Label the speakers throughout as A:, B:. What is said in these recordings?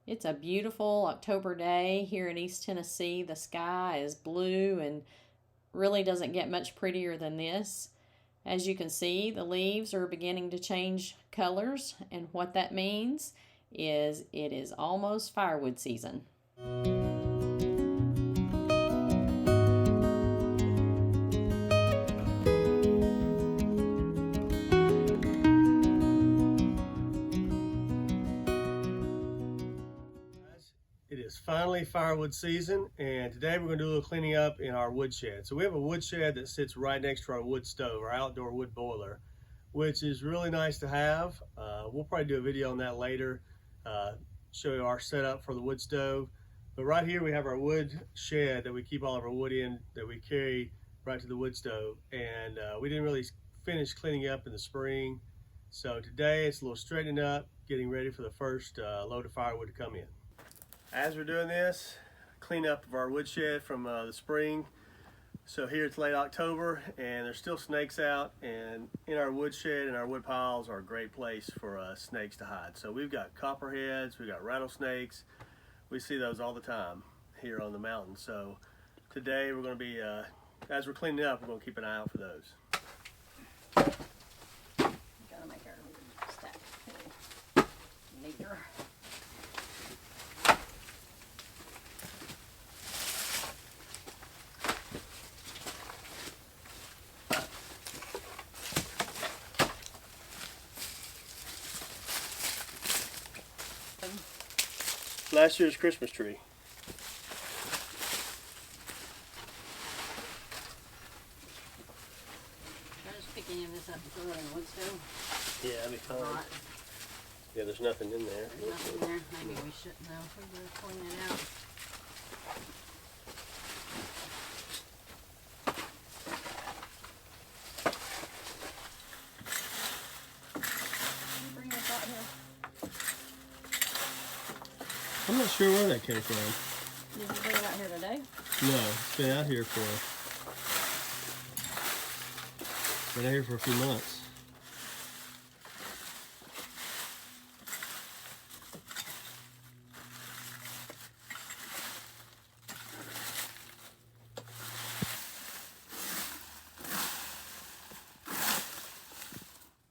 A: It's a beautiful October day here in East Tennessee. The sky is blue and really doesn't get much prettier than this. As you can see, the leaves are beginning to change colors, and what that means is it is almost firewood season.
B: It is finally firewood season, and today we're going to do a little cleaning up in our woodshed. So we have a woodshed that sits right next to our wood stove, our outdoor wood boiler, which is really nice to have. We'll probably do a video on that later, show you our setup for the wood stove. But right here we have our wood shed that we keep all of our wood in, that we carry right to the wood stove. And we didn't really finish cleaning up in the spring. So today it's a little straightening up, getting ready for the first load of firewood to come in. As we're doing this, clean up of our woodshed from the spring. So here it's late October and there's still snakes out, and in our woodshed and our wood piles are a great place for snakes to hide. So we've got copperheads, we've got rattlesnakes. We see those all the time here on the mountain. So today we're going to be, as we're cleaning up, we're going to keep an eye out for those.
A: Gotta make our stack neater.
B: Last year's Christmas tree.
A: I'm just picking this up and throw it in the wood stove.
B: Yeah, that'd be fine.
A: Hot.
B: Yeah, there's nothing in there.
A: There's nothing there. Maybe we shouldn't though. We better clean it out. Bring this out here.
B: I'm not sure where that came from.
A: Did you bring it out here today?
B: No, it's been out here for a few months.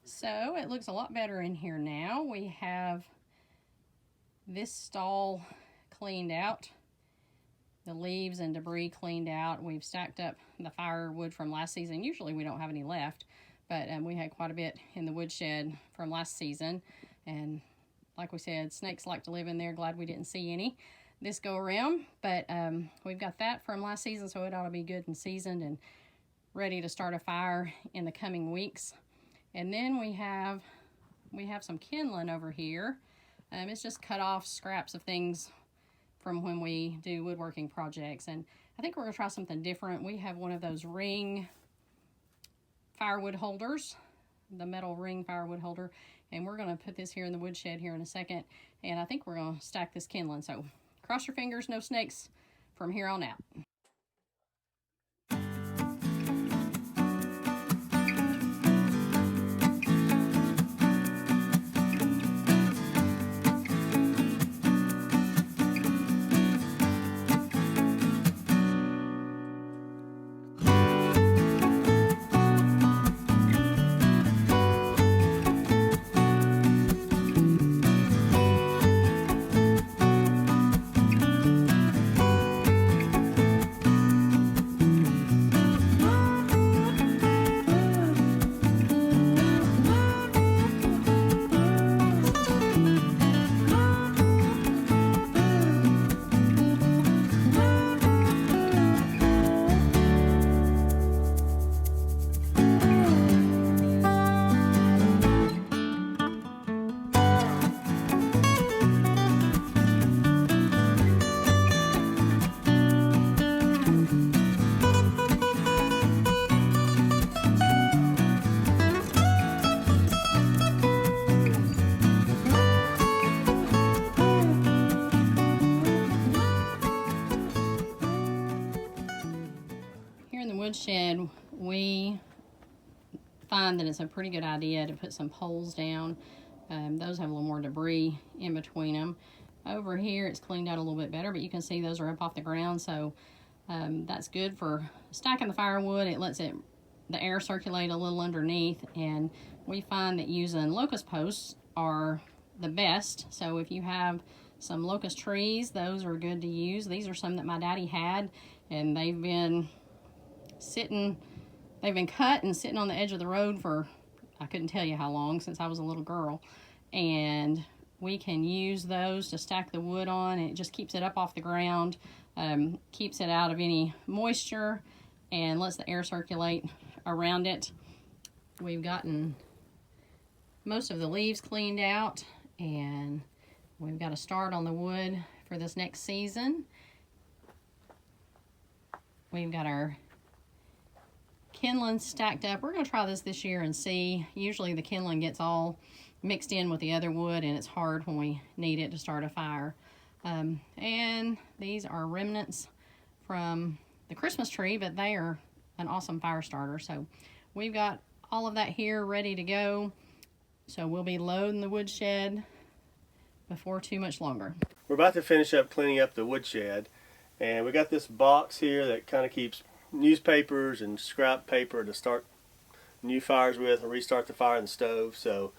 A: So it looks a lot better in here now. We have this stall cleaned out, the leaves and debris cleaned out. We've stacked up the firewood from last season. Usually we don't have any left, but we had quite a bit in the woodshed from last season. And like we said, snakes like to live in there. Glad we didn't see any this go around, but we've got that from last season, so it ought to be good and seasoned and ready to start a fire in the coming weeks. And then we have some kindling over here. It's just cut off scraps of things from when we do woodworking projects. And I think we're gonna try something different. We have one of those ring firewood holders, the metal ring firewood holder. And we're gonna put this here in the woodshed here in a second. And I think we're gonna stack this kindling. So cross your fingers, no snakes from here on out. Woodshed, we find that it's a pretty good idea to put some poles down. Those have a little more debris in between them. Over here it's cleaned out a little bit better, but you can see those are up off the ground, so that's good for stacking the firewood. It lets the air circulate a little underneath, and we find that using locust posts are the best. So if you have some locust trees, those are good to use. These are some that my daddy had, and they've been cut and sitting on the edge of the road for, I couldn't tell you how long, since I was a little girl. And we can use those to stack the wood on, and it just keeps it up off the ground, keeps it out of any moisture, and lets the air circulate around it. We've gotten most of the leaves cleaned out, and we've got a start on the wood for this next season. We've got our kindling stacked up. We're going to try this year and see. Usually the kindling gets all mixed in with the other wood, and it's hard when we need it to start a fire. And these are remnants from the Christmas tree, but they are an awesome fire starter. So we've got all of that here ready to go. So we'll be loading the woodshed before too much longer.
B: We're about to finish up cleaning up the woodshed, and we got this box here that kind of keeps newspapers and scrap paper to start new fires with and restart the fire in the stove. So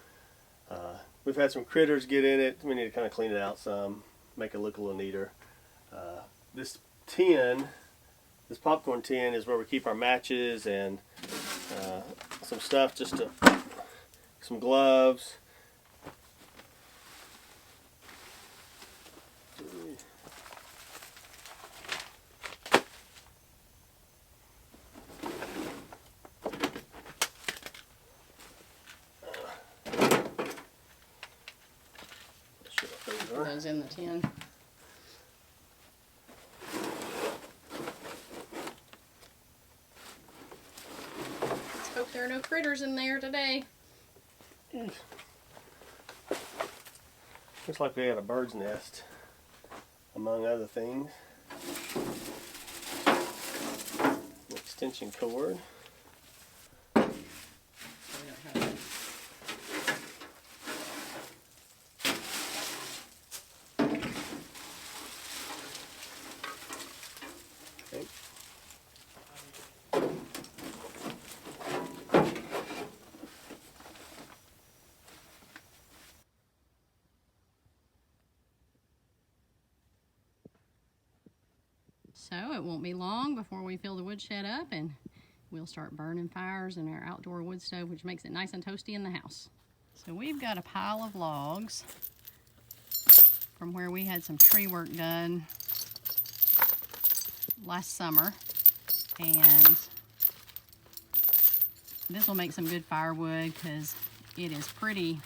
B: we've had some critters get in it. We need to kind of clean it out some, make it look a little neater. This tin, this popcorn tin, is where we keep our matches and some stuff, just to, some gloves.
A: Put those in the tin. Let's hope there are no critters in there today.
B: Looks like we had a bird's nest, among other things. An extension cord.
A: So it won't be long before we fill the woodshed up, and we'll start burning fires in our outdoor wood stove, which makes it nice and toasty in the house. So we've got a pile of logs from where we had some tree work done last summer, and this will make some good firewood because it is pretty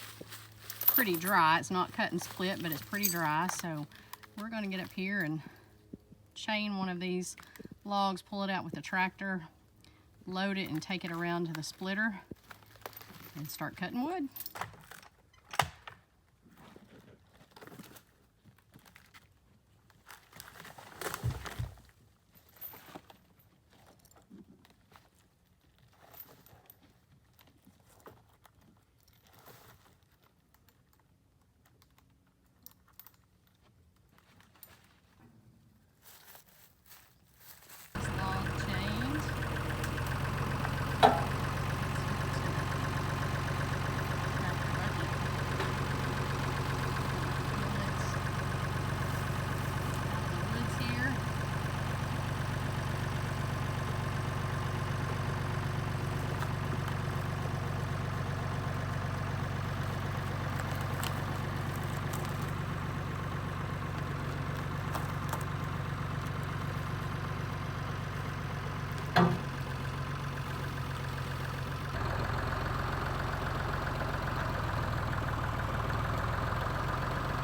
A: dry. It's not cut and split, but it's pretty dry. So we're going to get up here and chain one of these logs, pull it out with the tractor, load it, and take it around to the splitter and start cutting wood.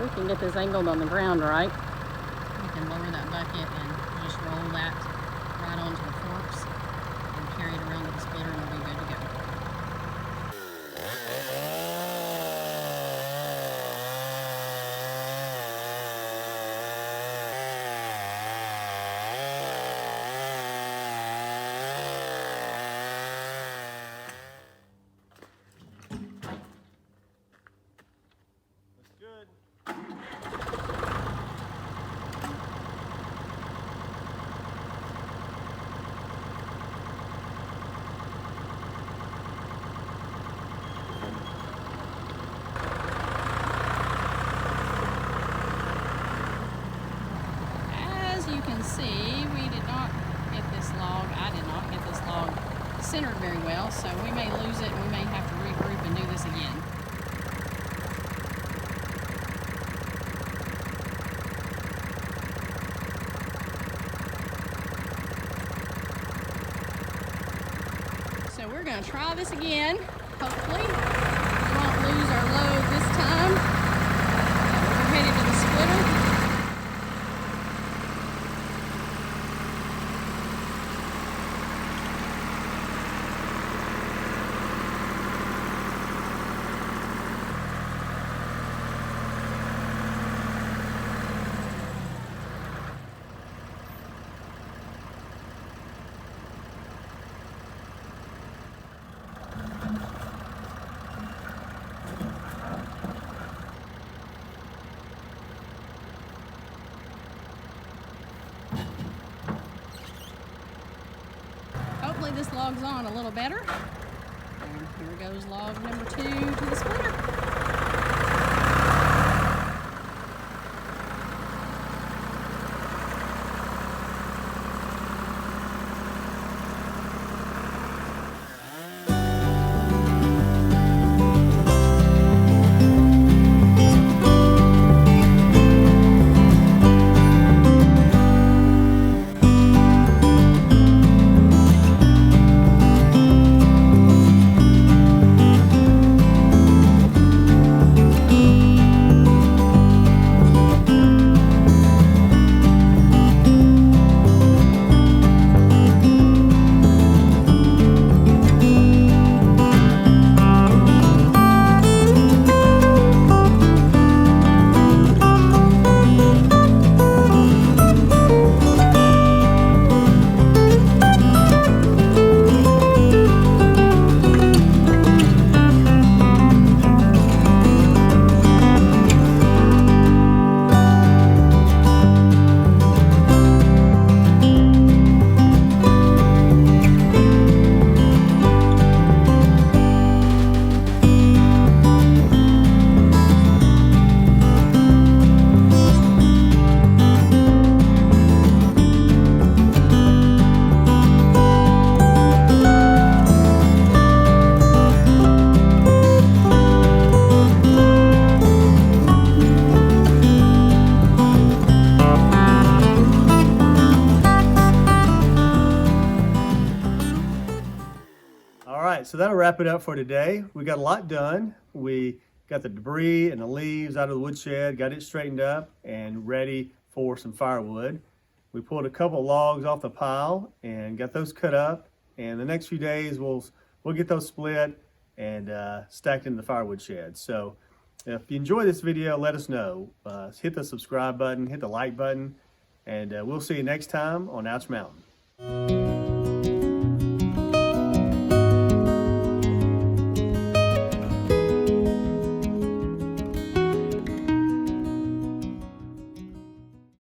A: We can get this angled on the ground, right? We can lower that bucket and just roll that right onto the forks and carry it around to the splitter, and it'll be good to go. see, we did not get this log, I did not get this log centered very well, so we may lose it and we may have to regroup and do this again. So we're going to try this again. Hopefully we won't lose our load this time. We're headed to the splitter. Hopefully this log's on a little better. And here goes log number 2 to the splitter.
B: So that'll wrap it up for today. We got a lot done. We got the debris and the leaves out of the woodshed, got it straightened up and ready for some firewood. We pulled a couple logs off the pile and got those cut up. And the next few days we'll get those split and stacked in the firewood shed. So if you enjoy this video, let us know. Hit the subscribe button, hit the like button, and we'll see you next time on Ouch Mountain.